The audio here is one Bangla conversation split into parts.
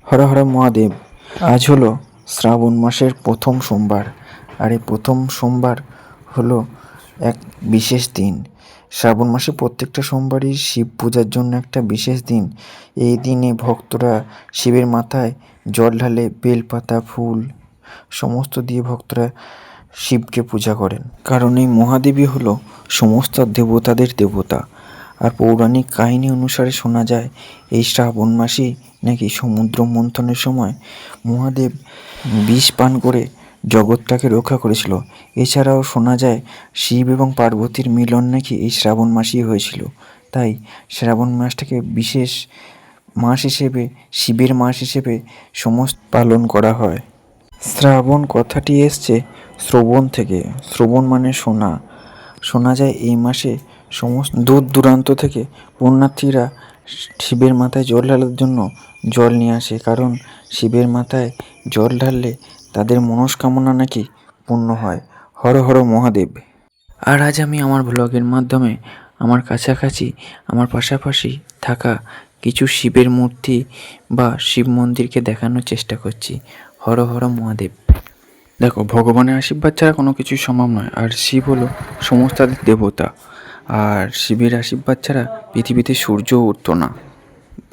হর হর মহাদেব। আজ হলো শ্রাবণ মাসের প্রথম সোমবার, আর এই প্রথম সোমবার হলো এক বিশেষ দিন। শ্রাবণ মাসে প্রত্যেকটা সোমবারই শিব পূজার জন্য একটা বিশেষ দিন। এই দিনে ভক্তরা শিবের মাথায় জল ঢালে, বেলপাতা, ফুল সমস্ত দিয়ে ভক্তরা শিবকে পূজা করেন, কারণ এই মহাদেবী হলো সমস্ত দেবতাদের দেবতা। আর পৌরাণিক কাহিনী অনুসারে শোনা যায় এই শ্রাবণ মাসেই নাকি সমুদ্র মন্থনের সময় মহাদেব বিষ পান করে জগৎটাকে রক্ষা করেছিল। এছাড়াও শোনা যায় শিব এবং পার্বতীর মিলন নাকি এই শ্রাবণ মাসেই হয়েছিল। তাই শ্রাবণ মাসটাকে বিশেষ মাস হিসেবে, শিবের মাস হিসেবে সমস্ত পালন করা হয়। শ্রাবণ কথাটি এসছে শ্রবণ থেকে। শ্রবণ মানে শোনা। শোনা যায় এই মাসে সমস্ত দূর দূরান্ত থেকে পুণ্যার্থীরা শিবের মাথায় জল ঢালার জন্য জল নিয়ে আসে, কারণ শিবের মাথায় জল ঢাললে তাদের মনস্কামনা নাকি পূর্ণ হয়। হর হর মহাদেব। আর আজ আমি আমার ব্লগের মাধ্যমে আমার কাছাকাছি, আমার পাশাপাশি থাকা কিছু শিবের মূর্তি বা শিব মন্দিরকে দেখানোর চেষ্টা করছি। হর হর মহাদেব। দেখো, ভগবানের আশীর্বাদ ছাড়া কোনো কিছুই সম্ভব নয়, আর শিব হলো সমস্ত দেবতা, আর শিবের আশীর্বাদ ছাড়া পৃথিবীতে সূর্যও উঠত না।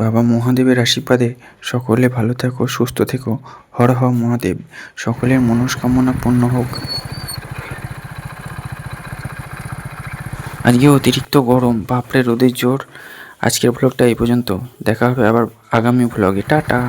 বাবা মহাদেবের আশীর্বাদে সকলে ভালো থেকো, সুস্থ থেকো। হর হর মহাদেব। সকলের মনস্কামনা পূর্ণ হোক। আজকে অতিরিক্ত গরম, বাপরে রোদের জোর। আজকের ব্লগটা এই পর্যন্ত। দেখা হবে আবার আগামী ব্লগে। টাটা।